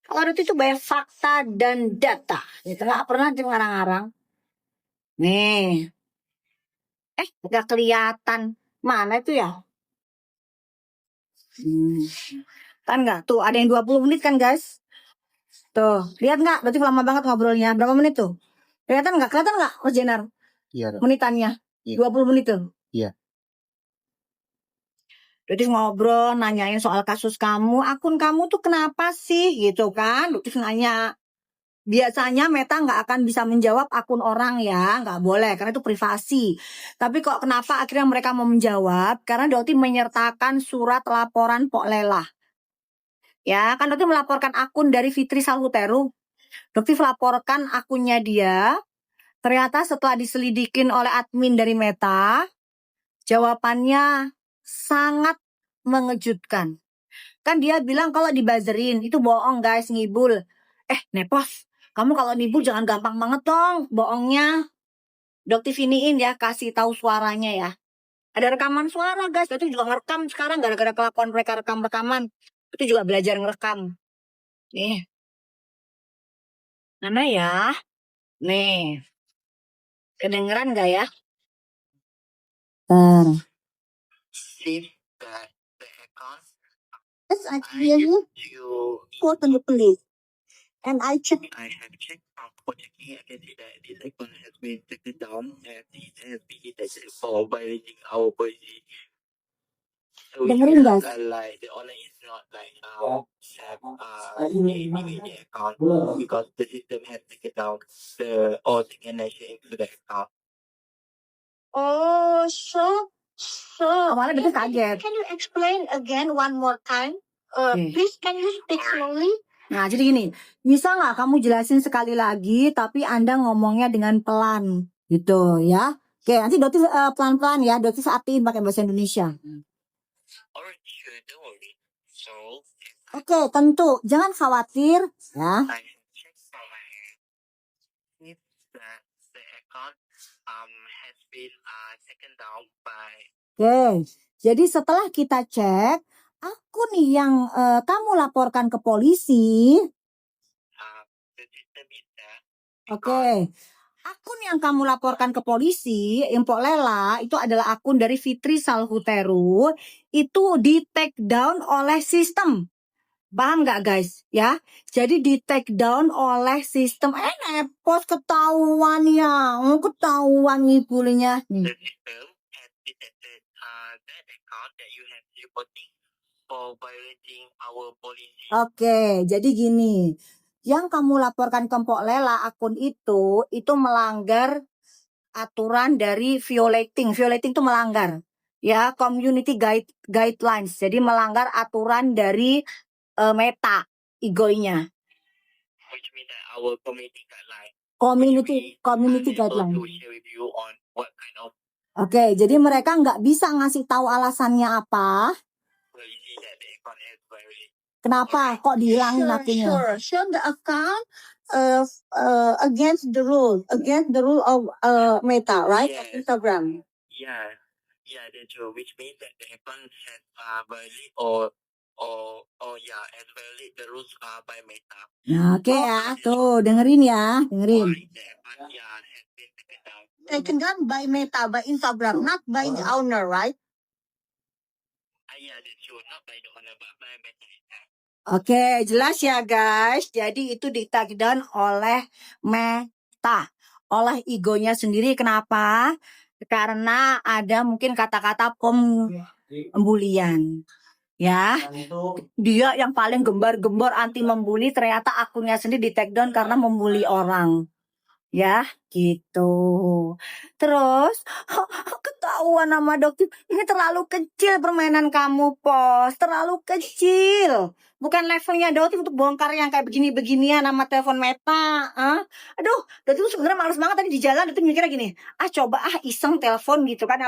Kalau Doktif itu banyak fakta dan data. Gitu, nggak pernah ngarang-ngarang. Nih, nggak kelihatan. Mana itu ya? Kan nggak? Tuh, ada yang 20 menit kan, guys? Tuh, lihat nggak? Berarti lama banget ngobrolnya. Berapa menit tuh? Kelihatan nggak? Kelihatan nggak, Mas Jenar? Iya. Menitannya. Iya. 20 menit tuh. Iya. Doktif ngobrol, nanyain soal kasus kamu, akun kamu tuh kenapa sih, gitu kan? Doktif nanya. Biasanya Meta nggak akan bisa menjawab akun orang ya, nggak boleh, karena itu privasi. Tapi kok kenapa akhirnya mereka mau menjawab? Karena Doktif menyertakan surat laporan Pok Lela. Ya, kan Doktif melaporkan akun dari Fitri Salhuteru. Doktif laporkan akunnya dia. Ternyata setelah diselidikin oleh admin dari Meta, jawabannya sangat mengejutkan. Kan dia bilang kalau dibuzzerin, itu bohong guys, ngibul. Nepos, kamu kalau ngibul jangan gampang banget dong, bohongnya. Doktif iniin ya, kasih tahu suaranya ya. Ada rekaman suara guys, itu juga ngerekam sekarang gara-gara kelakuan mereka rekam-rekaman. Itu juga belajar ngerekam. Nih. Mana ya? Nih. Kedengeran gak ya? Yes, I can hear you. Call on the police. And I have checked for checking again that this account has been taken down and it has been detected for violating our policy. So dengerin guys. Like the online is not like have the account because the system has taken down the all the connection into the account. Oh, so awalnya betul kaget. Can you explain again one more time? Please, can you speak slowly? Nah, jadi gini, bisa nggak kamu jelasin sekali lagi, tapi Anda ngomongnya dengan pelan, gitu ya? Oke, nanti Doktif pelan-pelan ya, Doktif artiin pakai bahasa Indonesia. Oke, tentu, jangan khawatir, ya. Oke, jadi setelah kita cek akun yang kamu laporkan ke polisi, oke, akun yang kamu laporkan ke polisi, Impok Lela, itu adalah akun dari Fitri Salhuteru, itu di take down oleh sistem. Paham nggak guys? Ya, jadi di take down oleh sistem. Nepos ketahuan ya, ketahuan ibunya. Oke, jadi gini, yang kamu laporkan ke Mpok Lela akun itu melanggar aturan dari violating itu melanggar ya community guidelines, jadi melanggar aturan dari Meta igoinya. Community guideline. Oke, jadi mereka nggak bisa ngasih tahu alasannya apa. Kenapa kok dihilangin akunnya? Sure, the account against the rule of Meta, right? Yes. Instagram. Yeah, that's true. Which means that the account has violated has violated the rules by Meta. Oke ya, tuh dengerin ya, dengerin. Taken down by Meta, by Instagram, not by the owner, right? Yeah, that's true. Not by the owner, but by Meta. Oke, jelas ya guys. Jadi itu di take down oleh Meta, oleh egonya sendiri. Kenapa? Karena ada mungkin kata-kata pembulian. Ya, dia yang paling gembar-gembor anti membuli, ternyata akunnya sendiri di take down karena membuli orang. Ya, gitu. Terus ketahuan sama dokter, ini terlalu kecil permainan kamu, Pos. Terlalu kecil. Bukan levelnya dokter untuk bongkar yang kayak begini-beginian sama telepon Meta. Aduh, dokter tuh sebenarnya males banget tadi di jalan. Dokter mikirnya gini, coba iseng telepon gitu kan,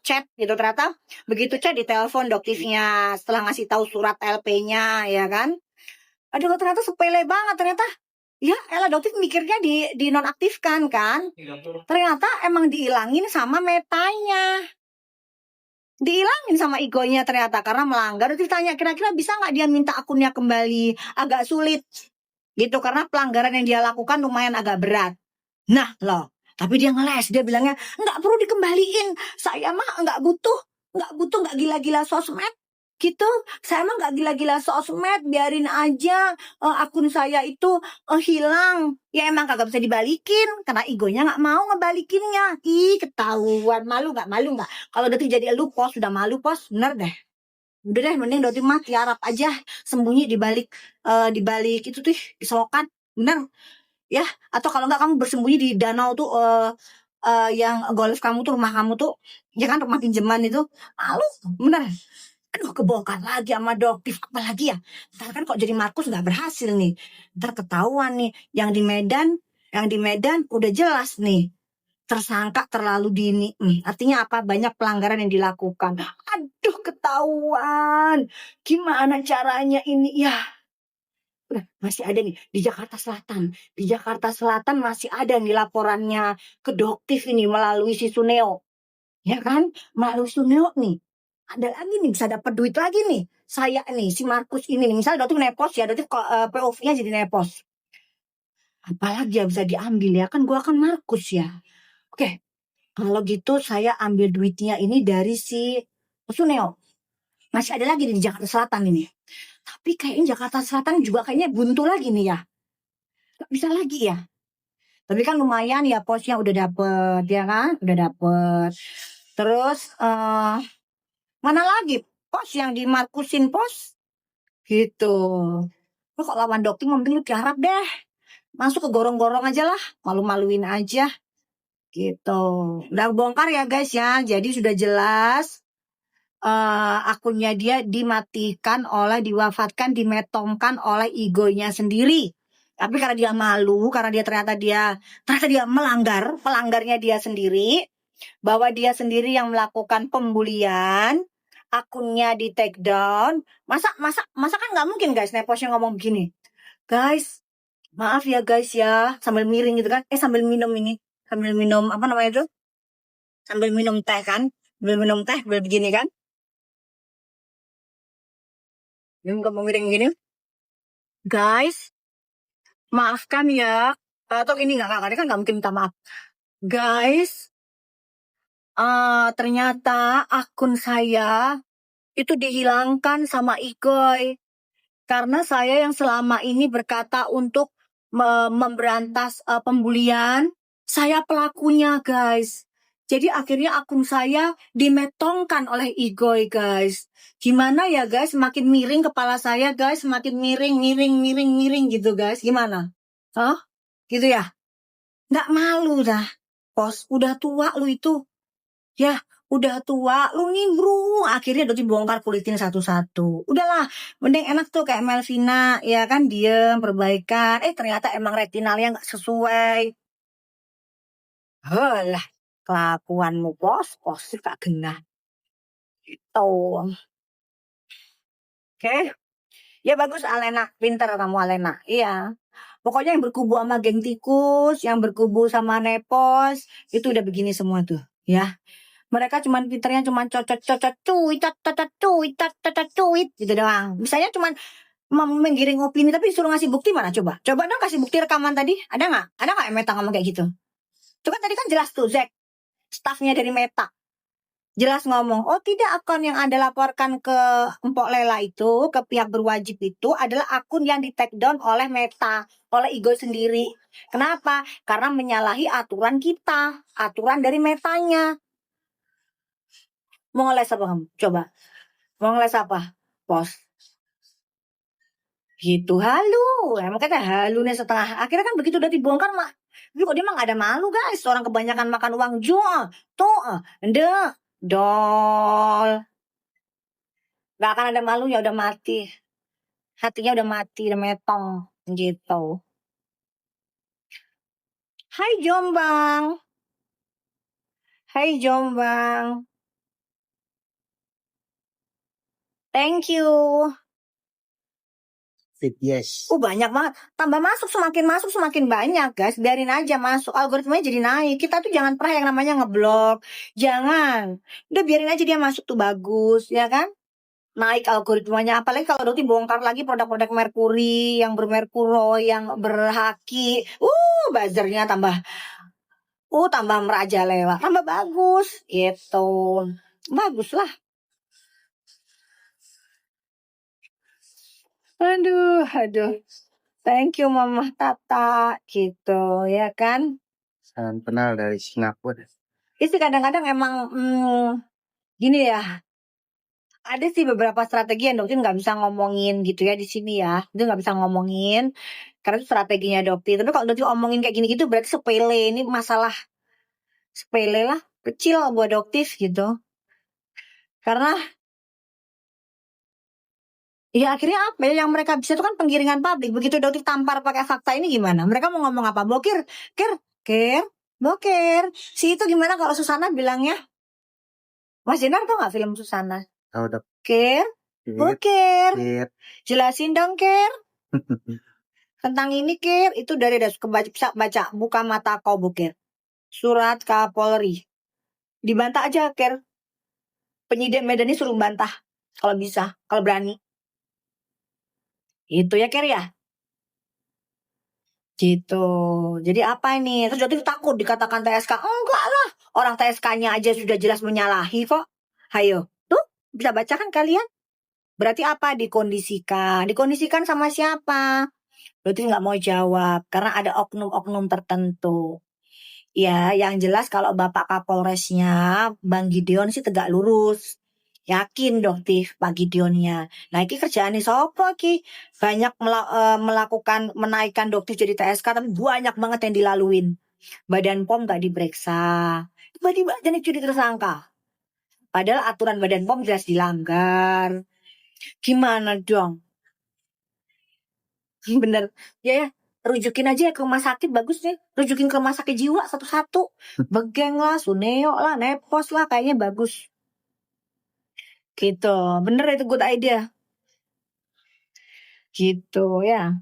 chat gitu. Ternyata begitu chat di telepon dokternya setelah ngasih tahu surat LP-nya, ya kan. Aduh, ternyata sepele banget ternyata. Ya, elah dokter mikirnya di nonaktifkan kan. Ternyata emang diilangin sama Metanya. Diilangin sama egonya ternyata karena melanggar. Dokter tanya kira-kira bisa nggak dia minta akunnya kembali. Agak sulit. gitu, karena pelanggaran yang dia lakukan lumayan agak berat. Nah loh, tapi dia ngeles, dia bilangnya nggak perlu dikembaliin, saya mah nggak gila-gila sosmed gitu, saya mah nggak gila-gila sosmed, biarin aja akun saya itu hilang. Ya emang kagak bisa dibalikin karena egonya nggak mau ngebalikinnya. Ih, ketahuan. Malu nggak kalau udah jadi elu pos, sudah malu pos, bener deh. Udah deh, mending Doti mah tiarap aja, sembunyi di balik itu tuh, di selokan, bener ya. Atau kalau nggak kamu bersembunyi di danau tuh, yang golf kamu tuh, rumah kamu tuh, ya kan, rumah pinjaman itu. Malu, bener. Aduh, kebongkar lagi sama Doktif, apalagi ya. Ntar kan kok jadi Markus nggak berhasil nih. Ntar ketahuan nih, yang di Medan udah jelas nih. Tersangka terlalu dini. Artinya apa? Banyak pelanggaran yang dilakukan. Aduh, ketahuan. Gimana caranya ini? Ya, masih ada nih di Jakarta Selatan. Di Jakarta Selatan masih ada nih laporannya ke Doktif ini melalui si Suneo. Ya kan? Melalui Suneo nih. Ada lagi nih, bisa dapat duit lagi nih. Saya nih, si Markus ini nih. Misalnya Doktif nepos ya, Doktif POV-nya jadi nepos. Apalagi yang bisa diambil ya? Kan gua kan Markus ya. Oke, kalau gitu saya ambil duitnya ini dari si Suneo. Masih ada lagi nih di Jakarta Selatan ini. Tapi kayaknya Jakarta Selatan juga kayaknya buntu lagi nih ya. Gak bisa lagi ya. Tapi kan lumayan ya, posnya udah dapet ya kan. Udah dapet. Terus mana lagi pos yang di Markusin pos? Gitu. Lu kok lawan Dokti mending lu tiarap deh. Masuk ke gorong-gorong aja lah. Malu-maluin aja. Gitu. Udah bongkar ya guys ya. Jadi sudah jelas. Akunnya dia dimatikan diwafatkan, dimetongkan oleh egonya sendiri. Tapi karena dia malu, karena dia ternyata dia pelanggarnya dia sendiri, bahwa dia sendiri yang melakukan pembulian, akunnya di take down. Masa kan nggak mungkin guys, Neposnya ngomong begini, guys, maaf ya guys ya, sambil miring gitu kan, sambil minum apa namanya itu, sambil minum teh kan, sambil begini kan. Nggak mau miring gini, guys, maafkan ya. Atau ini nggak kan nggak mungkin minta maaf. Guys, ternyata akun saya itu dihilangkan sama Igoy. Karena saya yang selama ini berkata untuk memberantas pembulian, saya pelakunya guys. Jadi akhirnya akun saya dimetongkan oleh Igoy guys. Gimana ya guys, semakin miring kepala saya guys, semakin miring gitu guys. Gimana? Hah? Gitu ya? Nggak malu dah. Pos, udah tua lu itu. Ya, udah tua, lu nimbrung. Akhirnya udah dibongkar kulitin satu-satu. Udahlah, mending enak tuh kayak Melvina, ya kan, diem, perbaikan. Ternyata emang retinalnya nggak sesuai. Halah, kelakuanmu pos sih gak genah. Gitu. Oke. Ya bagus Alena, pinter kamu Alena. Iya. Pokoknya yang berkubu sama geng tikus, yang berkubu sama Nepos, itu udah begini semua tuh, ya. Mereka pinternya cuman cocot cuit gitu doang. Misalnya cuman menggiring opini tapi disuruh ngasih bukti mana coba? Coba dong kasih bukti rekaman tadi. Ada nggak? Ada nggak Meta ngomong kayak gitu? Itu kan tadi kan jelas tuh Zack, staffnya dari Meta. Jelas ngomong, oh tidak, akun yang Anda laporkan ke Empok Lela itu, ke pihak berwajib itu adalah akun yang di take down oleh Meta, oleh Ego sendiri. Kenapa? Karena menyalahi aturan kita, aturan dari Metanya. Mau ngeles apa kamu? Coba. Mau ngeles apa? Pos. Gitu, halu. Emang kata halu nih setengah. Akhirnya kan begitu udah dibongkar mah. Tapi kok dia mah gak ada malu guys. Orang kebanyakan makan uang jual. Tuh, dol. Gak akan ada malunya, udah mati. Hatinya udah mati, udah metong. Gitu. Hai Jombang. Hai Jombang. Thank you. Yes. Banyak banget. Tambah masuk semakin banyak guys. Biarin aja masuk. Algoritmanya jadi naik. Kita tuh jangan pernah yang namanya ngeblok. Jangan. Udah biarin aja dia masuk tuh bagus. Ya kan? naik algoritmanya. Apalagi kalau Dokti bongkar lagi produk-produk Merkuri yang bermerkuro, yang berhaki. Buzzernya tambah merajalela, tambah bagus gitu. Bagus lah. Aduh. Thank you Mama Tata gitu ya kan. Salam kenal dari Singapura. Itu kadang-kadang emang gini ya. Ada sih beberapa strategi yang Dokter nggak bisa ngomongin gitu ya di sini ya. Dia nggak bisa ngomongin karena itu strateginya Dokter. Tapi kalau Dokter omongin kayak gini gitu berarti sepele, ini masalah sepele lah, kecil buat Dokter gitu. Karena ya akhirnya apa ya, yang mereka bisa itu kan penggiringan publik. Begitu Dokter tampar pakai fakta ini gimana? Mereka mau ngomong apa? Bokir, boker. Si itu gimana kalau Susana bilangnya? Mas Jenar tau gak film Susana? Tahu dok. Ker, boker. Kir. Jelasin dong Ker. Tentang ini Ker, itu dari bisa baca buka mata kau Boker. Surat Kapolri. Dibantah aja Ker. Penyidik Medan ini suruh bantah kalau bisa, kalau berani. Itu ya Ker ya. Gitu. Jadi apa ini? Terus Dokter takut dikatakan TSK. Enggak lah. Orang TSK-nya aja sudah jelas menyalahi kok. Hayo. Tuh, bisa baca kan kalian? Berarti apa? Dikondisikan. Dikondisikan sama siapa? Dokter nggak mau jawab karena ada oknum-oknum tertentu. Ya, yang jelas kalau Bapak Kapolresnya Bang Gideon sih tegak lurus. Yakin Doktif Pak Gideonnya. Nah, ini kerjaan nih sopo ki. Banyak melakukan menaikkan Doktif jadi TSK tapi banyak banget yang dilaluin. Badan POM gak diperiksa. Tiba-tiba jadi tersangka. Padahal aturan Badan POM jelas dilanggar. Gimana dong? Bener. Ya, rujukin aja ke rumah sakit bagus nih. Rujukin ke rumah sakit jiwa satu-satu. Begeng lah, Suneo lah, Nepos lah, kayaknya bagus. Gitu. Bener itu good idea. Gitu ya.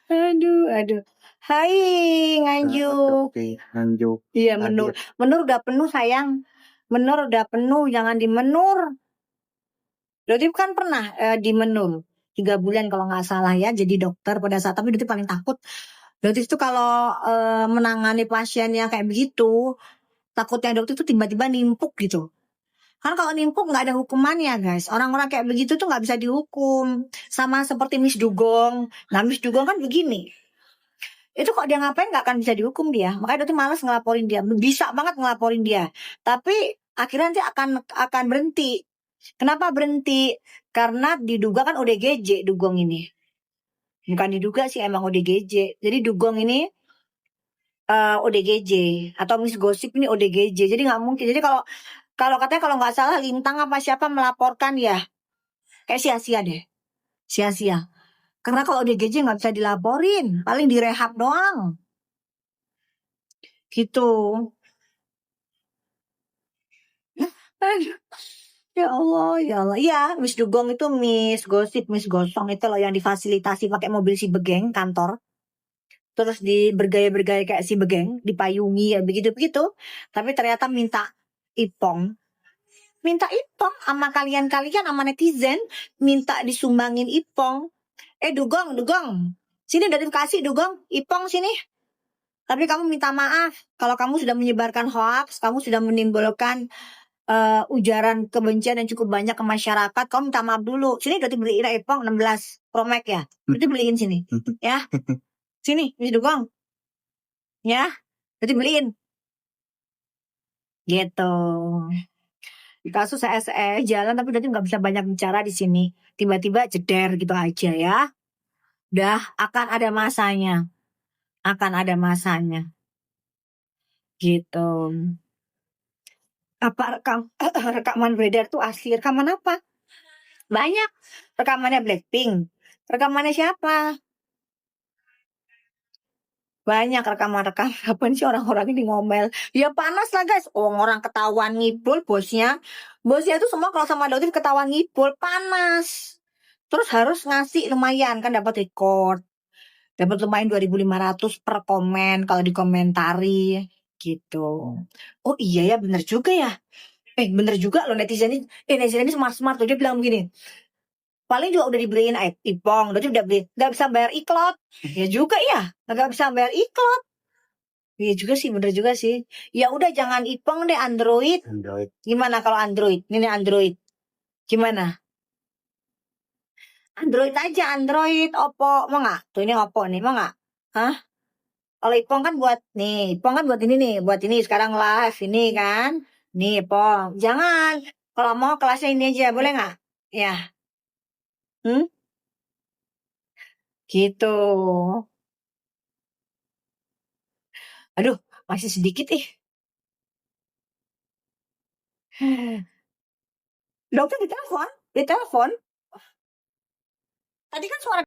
Aduh. Hai Nganjuk. Nganjuk. Iya, menur. Menur udah penuh sayang. Menur udah penuh, jangan dimenur. Dodi kan pernah di Menur 3 bulan kalau nggak salah ya, jadi dokter pada saat, tapi Dodi paling takut. Dodi itu kalau menangani pasien yang kayak begitu, takutnya dokter itu tiba-tiba nimpuk gitu. Kan kalau nimpuk nggak ada hukumannya guys. Orang-orang kayak begitu tuh nggak bisa dihukum. Sama seperti Miss Dugong. Nah Miss Dugong kan begini. Itu kok dia ngapain nggak akan bisa dihukum dia. Makanya Dodi malas ngelaporin dia. Bisa banget ngelaporin dia. Tapi akhirnya nanti akan berhenti. Kenapa berhenti? Karena diduga kan ODGJ Dugong ini. Bukan diduga sih, emang ODGJ. Jadi Dugong ini ODGJ atau Miss Gosip ini ODGJ. Jadi nggak mungkin. Jadi kalau katanya kalau nggak salah Lintang apa siapa melaporkan ya, kayak sia-sia deh. Sia-sia. Karena kalau ODGJ nggak bisa dilaporin, paling direhab doang. Gitu. Ya Allah. Iya, Miss Dugong itu Miss Gosip, Miss Gosong itu loh yang difasilitasi pakai mobil si Begeng kantor. Terus bergaya-bergaya kayak si Begeng, dipayungi ya begitu-begitu. Tapi ternyata minta ipong sama kalian-kalian sama netizen, minta disumbangin ipong. Dugong. Sini udah dikasih Dugong, ipong sini. Tapi kamu minta maaf kalau kamu sudah menyebarkan hoax, kamu sudah menimbulkan ujaran kebencian yang cukup banyak ke masyarakat, kamu minta maaf dulu. Sini udah dibeliin ipong 16 Pro Max ya. Udah beliin sini. Ya. Sini, Miss Dugong. Ya, udah dibeliin. Gitu. Di kasus SE jalan tapi udah nggak bisa banyak bicara di sini. Tiba-tiba jeder gitu aja ya. Udah akan ada masanya. Gitu. Apa rekaman beredar tuh asli? Rekaman apa? Banyak. Rekamannya Blackpink. Rekamannya siapa? Banyak rekaman-rekaman. Kapan sih orang-orang ini ngomel? Ya panas lah guys. Orang ketahuan ngibul bosnya. Bosnya itu semua kalau sama Daud ketahuan ngibul. Panas. Terus harus ngasih lumayan kan dapat record. Dapat lumayan 2.500 per komen kalau dikomentari gitu. Oh iya ya bener juga ya. Bener juga loh netizen ini smart-smart tuh. Dia bilang begini, paling juga udah dibeliin Ipong, udah beli, nggak bisa bayar iklan. Ya juga ya, nggak bisa bayar iklan. Iya juga sih, bener juga sih. Ya udah jangan Ipong deh, Android. Android. Gimana kalau Android? Ini Android. Gimana? Android aja, Android, Oppo, mau nggak? Tuh ini Oppo nih, mau nggak? Hah? Kalau Ipong kan buat nih, Ipong kan buat ini nih, buat ini sekarang live ini kan. Nih Ipong, jangan. Kalau mau kelasnya ini aja, boleh nggak? Ya, hmm? Gitu. Aduh, masih sedikit ih. Dokter ditelepon. Tadi kan suara